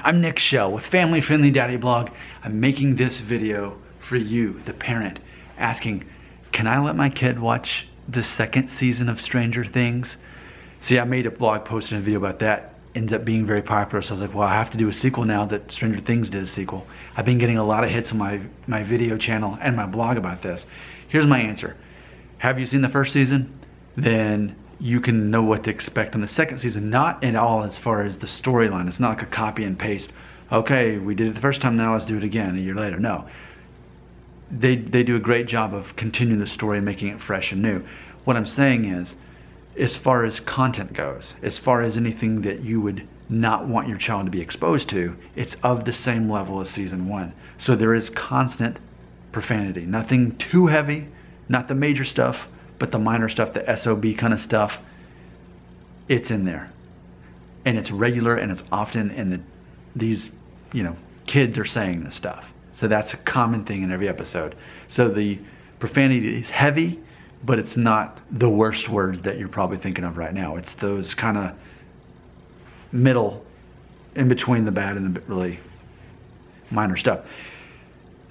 I'm Nick Shell with Family Friendly Daddy Blog. I'm making this video for you, the parent, asking, can I let my kid watch the second season of Stranger Things? See, I made a blog post and a video about that. Ends up being very popular, so I was like, well, I have to do a sequel now that Stranger Things did a sequel. I've been getting a lot of hits on my video channel and my blog about this. Here's my answer. Have you seen the first season? Then you can know what to expect in the second season. Not at all as far as the storyline. It's not like a copy and paste. Okay, we did it the first time, now let's do it again a year later. No. They do a great job of continuing the story and making it fresh and new. What I'm saying is, as far as content goes, as far as anything that you would not want your child to be exposed to, it's of the same level as season 1. So there is constant profanity. Nothing too heavy, not the major stuff, but the minor stuff, the SOB kind of stuff, it's in there. And it's regular and it's often in these, kids are saying this stuff. So that's a common thing in every episode. So the profanity is heavy, but it's not the worst words that you're probably thinking of right now. It's those kind of middle, in between the bad and the really minor stuff.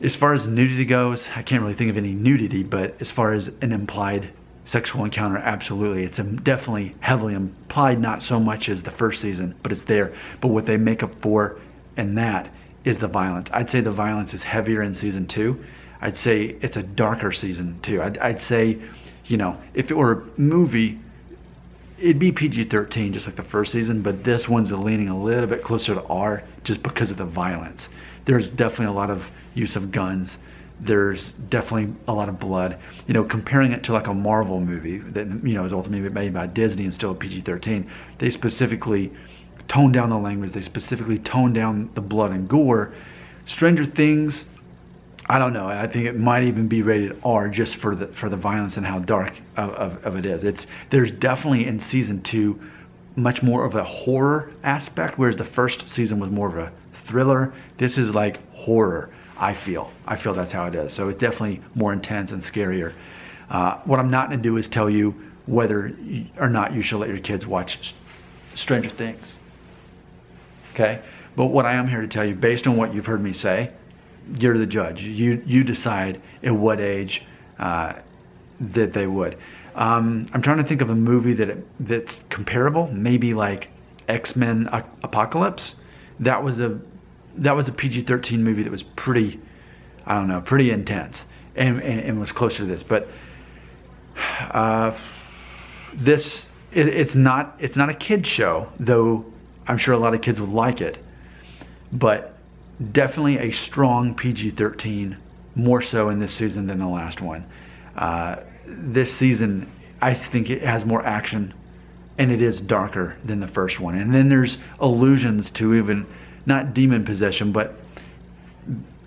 As far as nudity goes, I can't really think of any nudity, but as far as an implied sexual encounter, absolutely. It's definitely heavily implied, not so much as the first season, but it's there. But what they make up for in that is the violence. I'd say the violence is heavier in season 2. I'd say it's a darker season 2. I'd say, if it were a movie, it'd be PG-13 just like the first season, but this one's leaning a little bit closer to R just because of the violence. There's definitely a lot of use of guns. There's definitely a lot of blood. Comparing it to like a Marvel movie that is ultimately made by Disney and still PG-13, they specifically tone down the language. They specifically tone down the blood and gore. Stranger Things, I don't know. I think it might even be rated R just for the violence and how dark of it is. There's definitely in season 2 much more of a horror aspect, whereas the first season was more of a thriller. This is like horror. I feel that's how it is. So it's definitely more intense and scarier. What I'm not going to do is tell you whether or not you should let your kids watch Stranger Things. Okay? But what I am here to tell you, based on what you've heard me say, you're the judge. You decide at what age that they would. I'm trying to think of a movie that's comparable. Maybe like X-Men Apocalypse. That was a PG-13 movie that was pretty, pretty intense and was closer to this. But it's not a kid show, though I'm sure a lot of kids would like it. But definitely a strong PG-13, more so in this season than the last one. This season, I think it has more action and it is darker than the first one. And then there's allusions to even, not demon possession, but,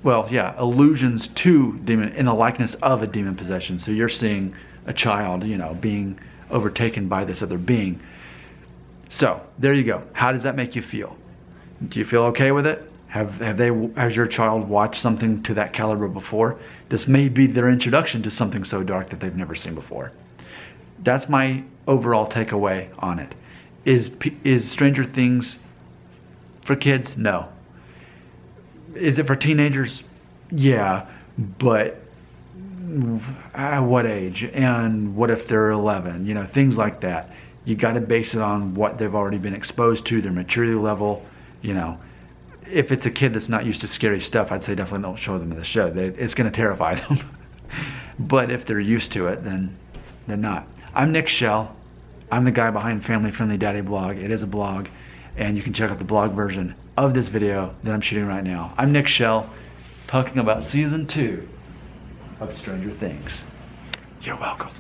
well, yeah, allusions to demon in the likeness of a demon possession. So you're seeing a child, being overtaken by this other being. So there you go. How does that make you feel? Do you feel okay with it? Has your child watched something to that caliber before? This may be their introduction to something so dark that they've never seen before. That's my overall takeaway on it. Is Stranger Things for kids? No. Is it for teenagers? Yeah, but at what age? And what if they're 11? Things like that. You got to base it on what they've already been exposed to, their maturity level. If it's a kid that's not used to scary stuff, I'd say definitely don't show them the show. It's going to terrify them. But if they're used to it, then not. I'm Nick Shell. I'm the guy behind Family Friendly Daddy Blog. It is a blog, and you can check out the blog version of this video that I'm shooting right now. I'm Nick Shell, talking about season 2 of Stranger Things. You're welcome.